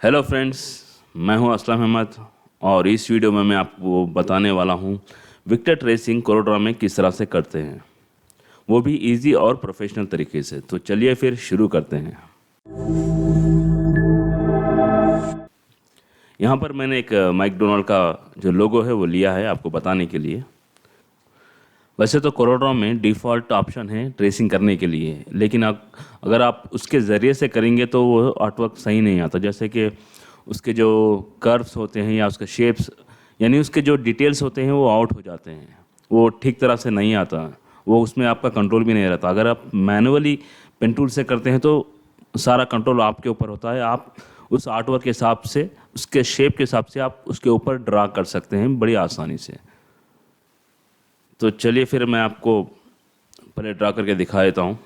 Hello friends, मैं हूं असलम अहमद और इस वीडियो में मैं आपको बताने वाला हूं विक्टर ट्रेसिंग कोरोड्रा में किस तरह से करते हैं, वो भी इजी और प्रोफेशनल तरीके से। तो चलिए फिर शुरू करते हैं। यहाँ पर मैंने एक मैकडोनल्ड का जो लोगो है वो लिया है आपको बताने के लिए। वैसे तो कोरोड्रा में डिफ़ॉल्ट ऑप्शन है ट्रेसिंग करने के लिए, लेकिन अगर आप उसके ज़रिए से करेंगे तो वो आर्टवर्क सही नहीं आता। जैसे कि उसके जो कर्व्स होते हैं या उसके शेप्स, यानी उसके जो डिटेल्स होते हैं वो आउट हो जाते हैं, वो ठीक तरह से नहीं आता, वो उसमें आपका कंट्रोल भी नहीं रहता। अगर आप मैनुअली पेन टूल से करते हैं तो सारा कंट्रोल आपके ऊपर होता है। आप उस आर्टवर्क के हिसाब से, उसके शेप के हिसाब से आप उसके ऊपर ड्रा कर सकते हैं बड़ी आसानी से। तो चलिए फिर मैं आपको पहले ड्रा करके दिखा देता हूँ।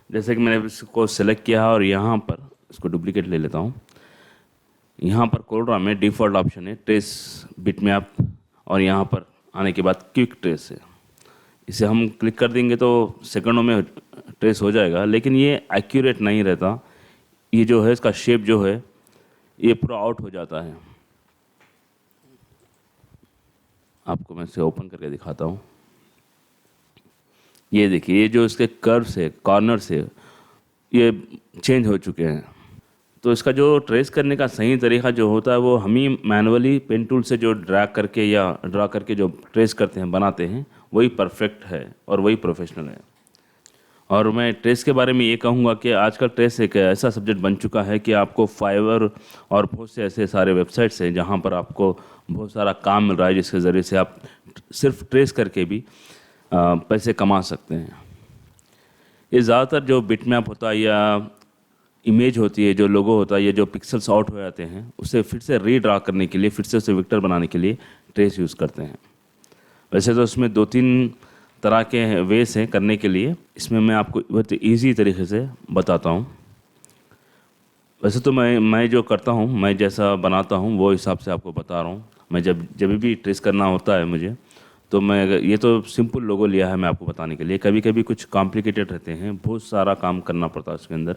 जैसे कि मैंने इसको सेलेक्ट किया है और यहाँ पर इसको डुप्लीकेट ले लेता हूँ। यहाँ पर कोरोड्रा में डिफ़ॉल्ट ऑप्शन है ट्रेस बिट मैप, और यहाँ पर आने के बाद क्विक ट्रेस है। इसे हम क्लिक कर देंगे तो सेकंडों में ट्रेस हो जाएगा, लेकिन ये एक्यूरेट नहीं रहता। ये जो है इसका शेप जो है ये पूरा आउट हो जाता है। आपको मैं इसे ओपन करके दिखाता हूँ। ये देखिए, ये जो इसके कर्व्स है, कॉर्नर्स है, ये चेंज हो चुके हैं। तो इसका जो ट्रेस करने का सही तरीका जो होता है वो हम ही मैनुअली पेन टूल से जो ड्रा करके जो ट्रेस करते हैं, बनाते हैं, वही परफेक्ट है और वही प्रोफेशनल है। और मैं ट्रेस के बारे में ये कहूँगा कि आजकल ट्रेस एक ऐसा सब्जेक्ट बन चुका है कि आपको फाइवर और बहुत से ऐसे सारे वेबसाइट्स हैं जहाँ पर आपको बहुत सारा काम मिल रहा है, जिसके ज़रिए से आप सिर्फ ट्रेस करके भी पैसे कमा सकते हैं। ये ज़्यादातर जो बिटमैप होता है या इमेज होती है, जो लोगो होता है, ये जो पिक्सल्स आउट हो जाते हैं, उसे फिर से रीड्रा करने के लिए, फिर से उसे विक्टर बनाने के लिए ट्रेस यूज़ करते हैं। वैसे तो इसमें 2-3 तरह के वेस हैं करने के लिए, इसमें मैं आपको बहुत ईजी तरीके से बताता हूँ। वैसे तो मैं जो करता हूँ, मैं जैसा बनाता हूँ वो हिसाब से आपको बता रहा हूँ। मैं जब जब भी ट्रेस करना होता है मुझे, तो ये तो सिंपल लोगो लिया है मैं आपको बताने के लिए। कभी कभी कुछ कॉम्प्लिकेटेड रहते हैं, बहुत सारा काम करना पड़ता है उसके अंदर,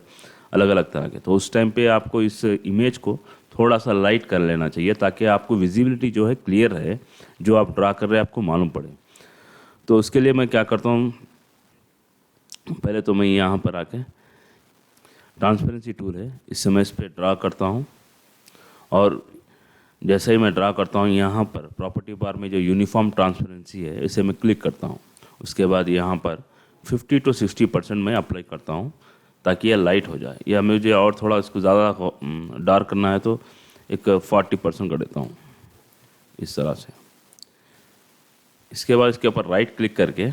अलग अलग तरह के। तो उस टाइम पे आपको इस इमेज को थोड़ा सा लाइट कर लेना चाहिए, ताकि आपको विजिबिलिटी जो है क्लियर रहे, जो आप ड्रा कर रहे हैं आपको मालूम पड़े। तो उसके लिए मैं क्या करता हूँ, पहले तो मैं यहाँ पर आके ट्रांसपेरेंसी टूल है, इससे मैं इस पर ड्रा करता हूँ। और जैसे ही मैं ड्रा करता हूँ, यहाँ पर प्रॉपर्टी बार में जो यूनिफॉर्म ट्रांसपेरेंसी है, इसे मैं क्लिक करता हूँ। उसके बाद यहाँ पर 50 to 60% मैं अप्लाई करता हूँ, ताकि यह लाइट हो जाए। या मुझे और थोड़ा इसको ज़्यादा डार्क करना है तो एक 40% कर देता हूँ, इस तरह से। इसके बाद इसके ऊपर राइट क्लिक करके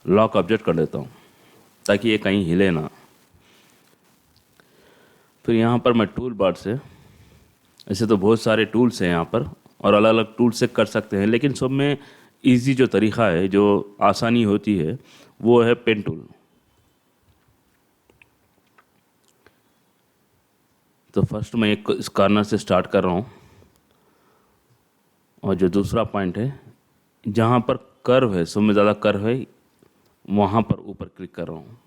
लॉक ऑब्जेक्ट कर देता हूँ, ताकि ये कहीं हिले ना। फिर यहाँ पर मैं टूल बार से, ऐसे तो बहुत सारे टूल्स हैं यहाँ पर और अलग अलग टूल से कर सकते हैं, लेकिन सब में इजी जो तरीका है, जो आसानी होती है, वो है पेन टूल। तो फर्स्ट मैं एक इस कॉर्नर से स्टार्ट कर रहा हूँ, और जो दूसरा पॉइंट है जहाँ पर कर्व है, सब में ज़्यादा कर्व है, वहाँ पर ऊपर क्लिक कर रहा हूँ।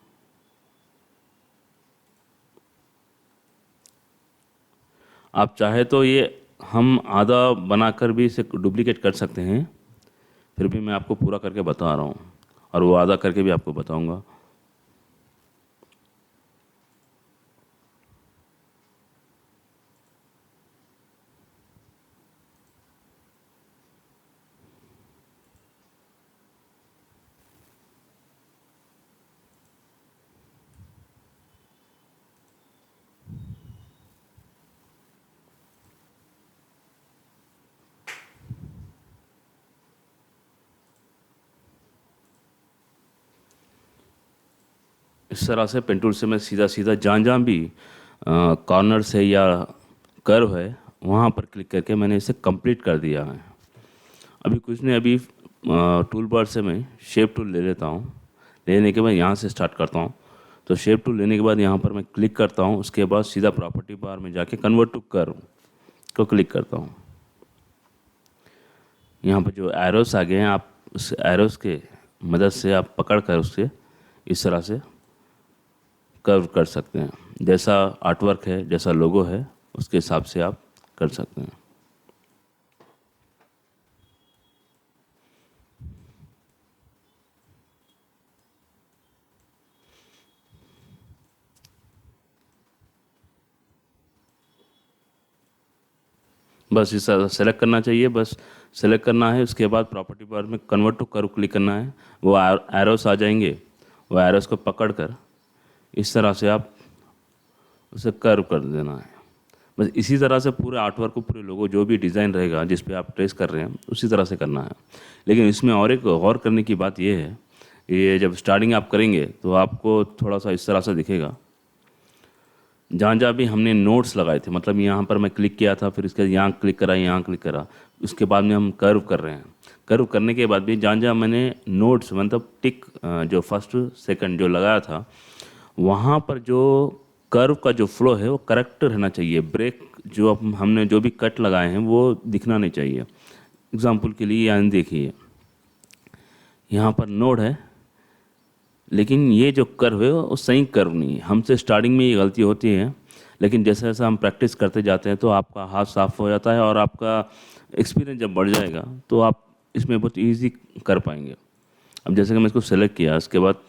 आप चाहे तो ये हम आधा बनाकर भी इसे डुप्लीकेट कर सकते हैं, फिर भी मैं आपको पूरा करके बता रहा हूँ, और वो आधा करके भी आपको बताऊँगा। इस तरह से पेन टूल से मैं सीधा सीधा जहाँ जहाँ भी कॉर्नर्स है या कर्व है, वहाँ पर क्लिक करके मैंने इसे कंप्लीट कर दिया है। अभी कुछ नहीं, अभी टूल बार से मैं शेप टूल ले लेता हूँ। लेने के बाद यहाँ से स्टार्ट करता हूँ। तो शेप टूल लेने के बाद यहाँ पर मैं क्लिक करता हूँ, उसके बाद सीधा प्रॉपर्टी बार में जाके कन्वर्ट टू कर्व को क्लिक करता हूँ। यहाँ पर जो एरोस आ गए हैं, आप उस एरोस के मदद से आप पकड़ कर उससे इस तरह से कर्व कर सकते हैं। जैसा आर्टवर्क है, जैसा लोगो है, उसके हिसाब से आप कर सकते हैं। बस इस सेलेक्ट करना चाहिए, बस सेलेक्ट करना है। उसके बाद प्रॉपर्टी बार में कन्वर्ट टू कर्व क्लिक करना है, वो एरोस आ जाएंगे, वो एरोस को पकड़ कर इस तरह से आप उसे कर्व कर देना है। बस इसी तरह से पूरे आर्टवर्क को, पूरे लोगो जो भी डिज़ाइन रहेगा जिस पे आप ट्रेस कर रहे हैं, उसी तरह से करना है। लेकिन इसमें और एक गौर करने की बात ये है, ये जब स्टार्टिंग आप करेंगे तो आपको थोड़ा सा इस तरह से दिखेगा। जहाँ जहाँ भी हमने नोट्स लगाए थे, मतलब यहाँ पर मैं क्लिक किया था, फिर इसके बाद यहाँ क्लिक करा, यहाँ क्लिक करा, उसके बाद में हम कर्व कर रहे हैं। कर्व करने के बाद भी जहाँ जहाँ मैंने नोट्स मतलब टिक जो फर्स्ट सेकंड जो लगाया था, वहाँ पर जो कर्व का जो फ्लो है वो करेक्ट रहना चाहिए। ब्रेक जो हमने जो भी कट लगाए हैं वो दिखना नहीं चाहिए। एग्जाम्पल के लिए यहाँ देखिए, यहाँ पर नोड है, लेकिन ये जो कर्व है वो सही कर्व नहीं है। हमसे स्टार्टिंग में ये गलती होती है, लेकिन जैसे जैसे हम प्रैक्टिस करते जाते हैं तो आपका हाथ साफ हो जाता है और आपका एक्सपीरियंस जब बढ़ जाएगा तो आप इसमें बहुत इजी कर पाएंगे। अब जैसे कि मैं इसको सेलेक्ट किया, उसके बाद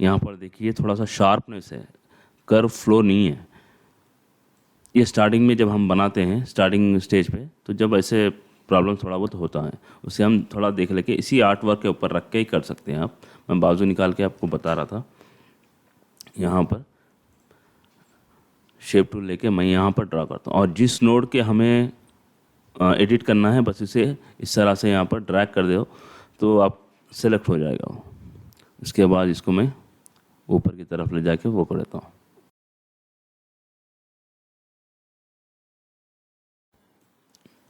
यहाँ पर देखिए थोड़ा सा शार्पनेस है, कर्व फ्लो नहीं है। ये स्टार्टिंग में जब हम बनाते हैं स्टार्टिंग स्टेज पे, तो जब ऐसे प्रॉब्लम थोड़ा बहुत होता है, उसे हम थोड़ा देख लेके इसी आर्ट वर्क के ऊपर रख के ही कर सकते हैं आप। मैं बाजू निकाल के आपको बता रहा था। यहाँ पर शेप टूल लेके मैं यहाँ पर ड्रा करता हूँ, और जिस नोड के हमें एडिट करना है बस इसे इस तरह से यहाँ पर ड्रैग कर दो तो आप सेलेक्ट हो जाएगा वो। इसके बाद इसको मैं ऊपर की तरफ ले जाके वो कर देता हूँ।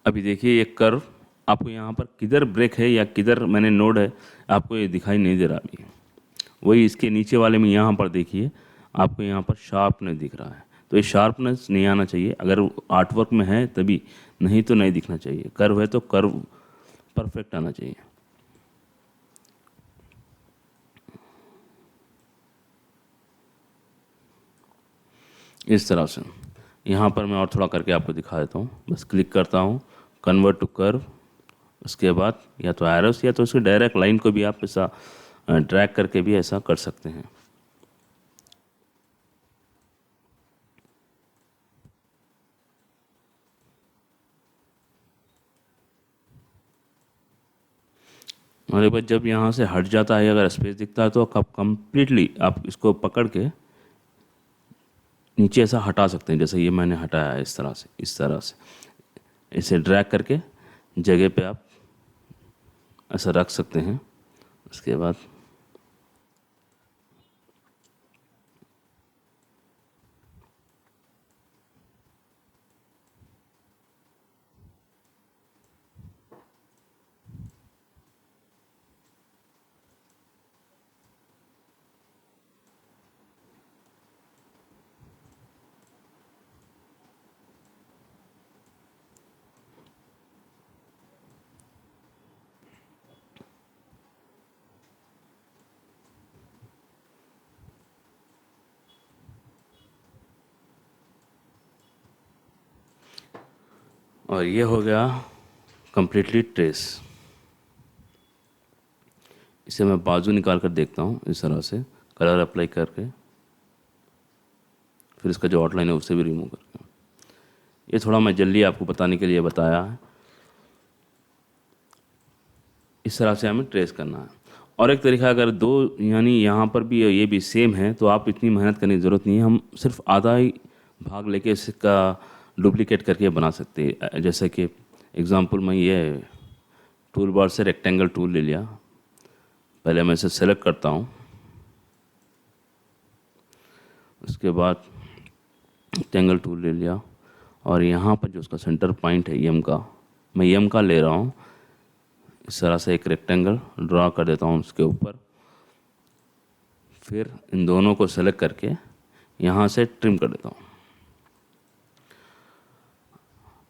अभी देखिए ये कर्व आपको यहाँ पर किधर ब्रेक है या किधर मैंने नोड है, आपको ये दिखाई नहीं दे रहा अभी। वही इसके नीचे वाले में यहाँ पर देखिए आपको यहाँ पर शार्पनेस दिख रहा है, तो ये शार्पनेस नहीं आना चाहिए। अगर आर्टवर्क में है तभी, नहीं तो नहीं दिखना चाहिए। कर्व है तो कर्व परफेक्ट आना चाहिए। इस तरह से यहाँ पर मैं और थोड़ा करके आपको दिखा देता हूँ। बस क्लिक करता हूँ, कन्वर्ट टू कर्व, उसके बाद या तो एरोस या तो उसकी डायरेक्ट लाइन को भी आप ऐसा ड्रैग करके भी ऐसा कर सकते हैं। और एक बार जब यहाँ से हट जाता है, अगर स्पेस दिखता है तो आप कंप्लीटली आप इसको पकड़ के नीचे ऐसा हटा सकते हैं, जैसे ये मैंने हटाया है इस तरह से इसे ड्रैग करके जगह पे आप ऐसा रख सकते हैं। उसके बाद और ये हो गया कंप्लीटली ट्रेस। इसे मैं बाजू निकाल कर देखता हूँ इस तरह से कलर अप्लाई करके, फिर इसका जो आउटलाइन है उसे भी रिमूव करके। ये थोड़ा मैं जल्दी आपको बताने के लिए बताया है। इस तरह से हमें ट्रेस करना है। और एक तरीका, अगर दो यानी यहाँ पर भी ये भी सेम है तो आप इतनी मेहनत करने की ज़रूरत नहीं है। हम सिर्फ आधा ही भाग लेके इसका डुप्लीकेट करके बना सकते हैं। जैसे कि एग्जांपल मैं ये टूल बार से रेक्टेंगल टूल ले लिया, पहले मैं इसे सेलेक्ट करता हूँ, उसके बाद रेक्टेंगल टूल ले लिया, और यहाँ पर जो उसका सेंटर पॉइंट है एम का, मैं एम का ले रहा हूँ। इस तरह से एक रेक्टेंगल ड्रा कर देता हूँ उसके ऊपर, फिर इन दोनों को सेलेक्ट करके यहाँ से ट्रिम कर देता हूँ।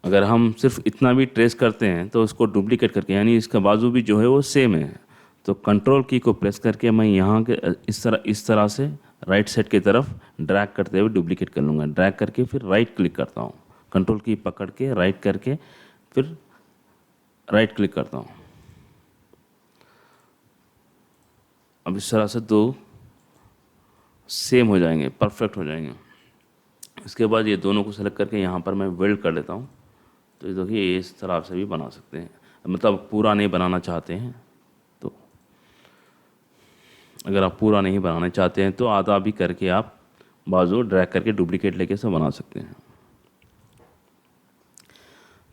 अगर हम सिर्फ इतना भी ट्रेस करते हैं तो उसको डुप्लीकेट करके, यानी इसका बाजू भी जो है वो सेम है, तो कंट्रोल की को प्रेस करके मैं यहाँ के इस तरह से राइट साइड की तरफ ड्रैग करते हुए डुप्लीकेट कर लूँगा। ड्रैग करके फिर राइट क्लिक करता हूँ, कंट्रोल की पकड़ के राइट करके फिर राइट क्लिक करता हूँ। अब इस तरह से दो सेम हो जाएंगे, परफेक्ट हो जाएंगे। इसके बाद ये दोनों को सेलेक्ट करके यहाँ पर मैं वेल्ड कर लेता हूँ। तो ये देखिए ये इस तरह से भी बना सकते हैं, मतलब पूरा नहीं बनाना चाहते हैं तो, अगर आप पूरा नहीं बनाना चाहते हैं तो आधा भी करके आप बाजू ड्रैग करके डुप्लीकेट लेके से बना सकते हैं।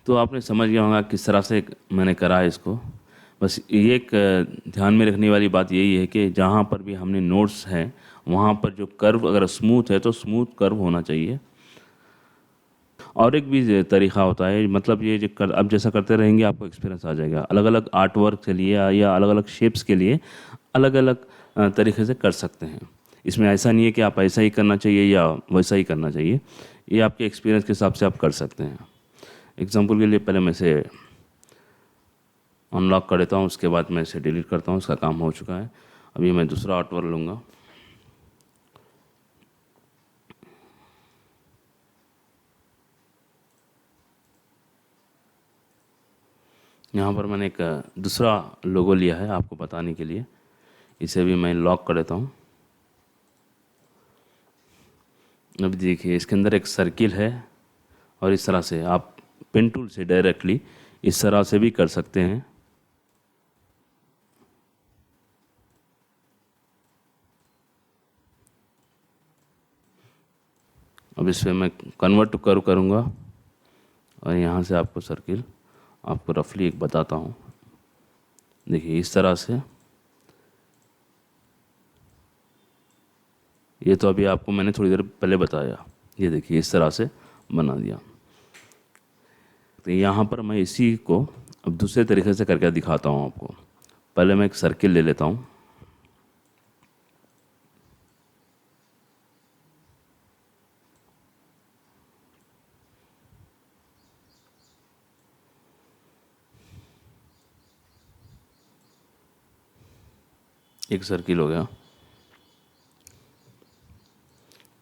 तो आपने समझ गया होगा किस तरह से मैंने करा है इसको। बस ये एक ध्यान में रखने वाली बात यही है कि जहाँ पर भी हमने नोट्स हैं वहाँ पर जो कर्व अगर स्मूथ है तो स्मूथ कर्व होना चाहिए। और एक भी तरीक़ा होता है, मतलब ये जो अब जैसा करते रहेंगे आपको एक्सपीरियंस आ जाएगा। अलग अलग आर्ट वर्क के लिए या अलग अलग शेप्स के लिए अलग अलग तरीके से कर सकते हैं। इसमें ऐसा नहीं है कि आप ऐसा ही करना चाहिए या वैसा ही करना चाहिए, ये आपके एक्सपीरियंस के हिसाब से आप कर सकते हैं। एग्जाम्पल के लिए पहले मैं इसे अनलॉक कर देता हूँ, उसके बाद मैं इसे डिलीट करता हूँ, इसका काम हो चुका है। अभी मैं दूसरा आर्ट वर्क लूँगा। यहाँ पर मैंने एक दूसरा लोगो लिया है आपको बताने के लिए, इसे भी मैं लॉक कर देता हूँ। अब देखिए इसके अंदर एक सर्किल है और इस तरह से आप पेन टूल से डायरेक्टली इस तरह से भी कर सकते हैं। अब इस पर मैं कन्वर्ट टू कर्व करूँगा और यहाँ से आपको सर्किल आपको रफली एक बताता हूँ। देखिए इस तरह से, ये तो अभी आपको मैंने थोड़ी देर पहले बताया, ये देखिए इस तरह से बना दिया। तो यहाँ पर मैं इसी को अब दूसरे तरीके से करके दिखाता हूँ आपको। पहले मैं एक सर्किल ले लेता हूँ, एक सर्किल हो गया।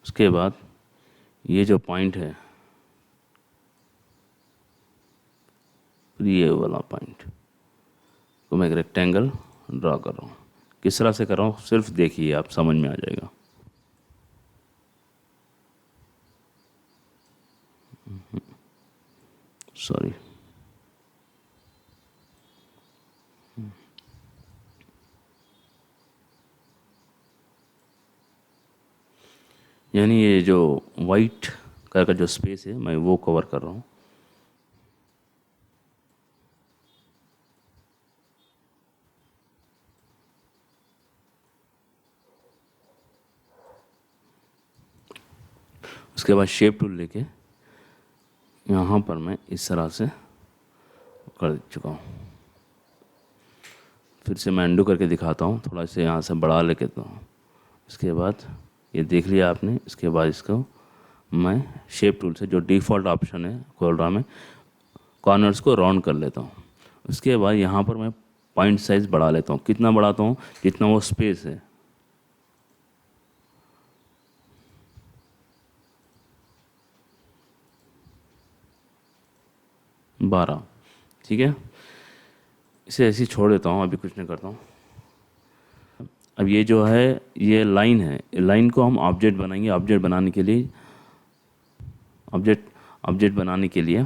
उसके बाद ये जो पॉइंट है, ये वाला पॉइंट तो मैं एक रेक्टेंगल ड्रा कर रहा हूँ। किस तरह से कर रहा हूँ सिर्फ देखिए, आप समझ में आ जाएगा। सॉरी, यानी ये जो वाइट कलर का जो स्पेस है मैं वो कवर कर रहा हूँ। उसके बाद शेप टूल लेके यहाँ पर मैं इस तरह से कर चुका हूँ। फिर से मैं अंडू करके दिखाता हूँ, थोड़ा से यहाँ से बढ़ा लेके तो। इसके बाद ये देख लिया आपने। इसके बाद इसको मैं शेप टूल से जो डिफ़ॉल्ट ऑप्शन है कोलरा में, कॉर्नर्स को राउंड कर लेता हूँ। उसके बाद यहाँ पर मैं पॉइंट साइज़ बढ़ा लेता हूँ। कितना बढ़ाता हूँ? जितना वो स्पेस है। बारह, ठीक है। इसे ऐसे ही छोड़ देता हूँ, अभी कुछ नहीं करता हूँ। अब ये जो है ये लाइन है, लाइन को हम ऑब्जेक्ट बनाएंगे। ऑब्जेक्ट बनाने के लिए ऑब्जेक्ट बनाने के लिए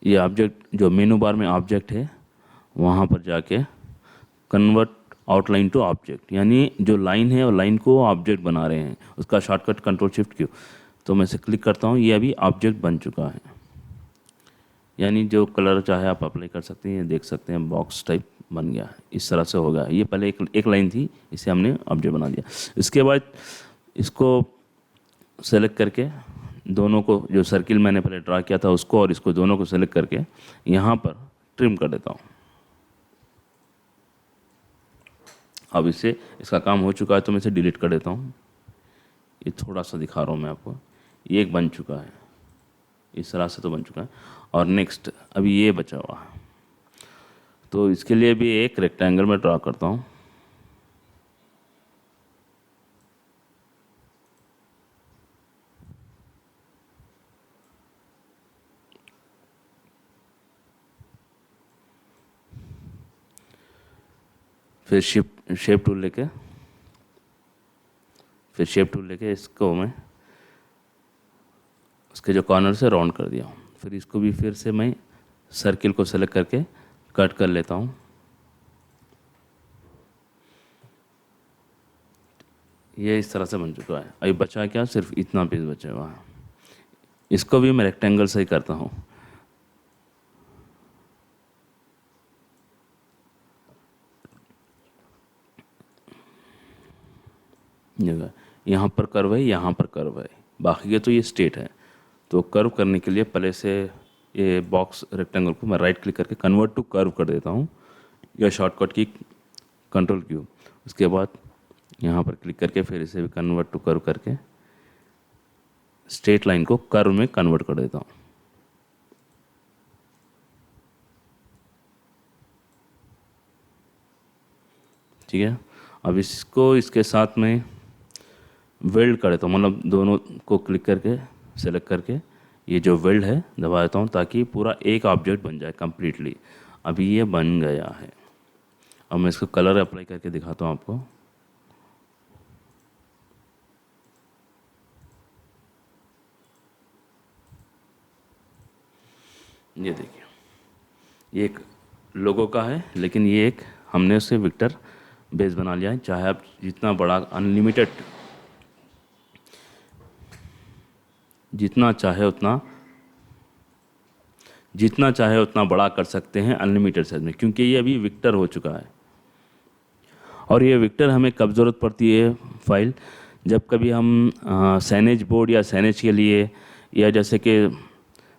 ये ऑब्जेक्ट जो मेनू बार में ऑब्जेक्ट है वहाँ पर जाके कन्वर्ट आउटलाइन टू ऑब्जेक्ट, यानी जो लाइन है और लाइन को ऑब्जेक्ट बना रहे हैं, उसका शॉर्टकट कंट्रोल शिफ्ट क्यू। तो मैं इसे क्लिक करता हूँ, ये अभी ऑब्जेक्ट बन चुका है। यानी जो कलर चाहे आप अप्लाई कर सकते हैं। देख सकते हैं बॉक्स टाइप बन गया है, इस तरह से हो गया। ये पहले एक लाइन थी, इसे हमने ऑब्जेक्ट बना दिया। इसके बाद इसको सेलेक्ट करके दोनों को, जो सर्किल मैंने पहले ड्रा किया था उसको और इसको दोनों को सेलेक्ट करके यहाँ पर ट्रिम कर देता हूँ। अब इसका काम हो चुका है तो मैं इसे डिलीट कर देता हूँ। ये थोड़ा सा दिखा रहा हूँ मैं आपको, ये एक बन चुका है, इस तरह से तो बन चुका है। और नेक्स्ट अभी ये बचा हुआ है, तो इसके लिए भी एक रेक्टेंगल में ड्रा करता हूँ। फिर शेप टूल लेके इसको मैं उसके जो कॉर्नर से राउंड कर दिया हूँ। फिर इसको भी फिर से मैं सर्किल को सेलेक्ट करके कट कर लेता हूँ। ये इस तरह से बन चुका है। अभी बचा क्या, सिर्फ इतना पीस बचा हुआ है। इसको भी मैं रेक्टेंगल से ही करता हूँ। यहाँ पर कर्व है, यहाँ पर कर्व है, बाकी के तो ये स्ट्रेट है। तो कर्व करने के लिए पहले से ये बॉक्स रेक्टेंगल को मैं राइट क्लिक करके कन्वर्ट टू कर्व कर देता हूँ, या शॉर्टकट की कंट्रोल क्यू। उसके बाद यहाँ पर क्लिक करके फिर इसे भी कन्वर्ट टू कर्व करके स्ट्रेट लाइन को कर्व में कन्वर्ट कर देता हूँ। ठीक है, अब इसको इसके साथ में वेल्ड कर देता हूँ, मतलब दोनों को क्लिक करके सेलेक्ट करके ये जो वेल्ड है दबा देता हूँ, ताकि पूरा एक ऑब्जेक्ट बन जाए कंप्लीटली। अभी ये बन गया है। अब मैं इसको कलर अप्लाई करके दिखाता हूँ आपको। ये देखिए, ये एक लोगो का है, लेकिन ये एक हमने उससे विक्टर बेस बना लिया है। चाहे आप जितना बड़ा अनलिमिटेड, जितना चाहे उतना बड़ा कर सकते हैं अनलिमिटेड साइज में, क्योंकि ये अभी विक्टर हो चुका है। और ये विक्टर हमें कब ज़रूरत पड़ती है फाइल, जब कभी हम साइनेज बोर्ड या साइनेज के लिए, या जैसे कि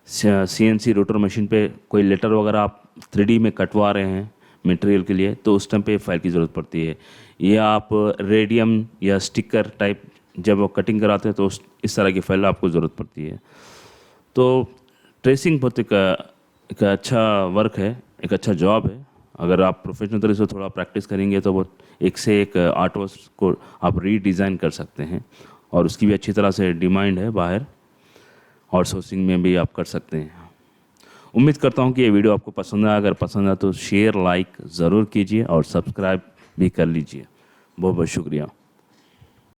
CNC रोटर मशीन पे कोई लेटर वगैरह आप 3D में कटवा रहे हैं मटेरियल के लिए, तो उस टाइम पे फाइल की ज़रूरत पड़ती है। या आप रेडियम या स्टिकर टाइप जब आप कटिंग कराते हैं तो इस तरह की फाइल आपको ज़रूरत पड़ती है। तो ट्रेसिंग बहुत एक अच्छा वर्क है, एक अच्छा जॉब है। अगर आप प्रोफेशनल तरीके से थोड़ा प्रैक्टिस करेंगे तो बहुत एक से एक आर्ट वर्क को आप रीडिज़ाइन कर सकते हैं, और उसकी भी अच्छी तरह से डिमांड है बाहर, और सोर्सिंग में भी आप कर सकते हैं। उम्मीद करता हूँ कि ये वीडियो आपको पसंद आया। अगर पसंद आया तो शेयर लाइक ज़रूर कीजिए और सब्सक्राइब भी कर लीजिए। बहुत बहुत शुक्रिया।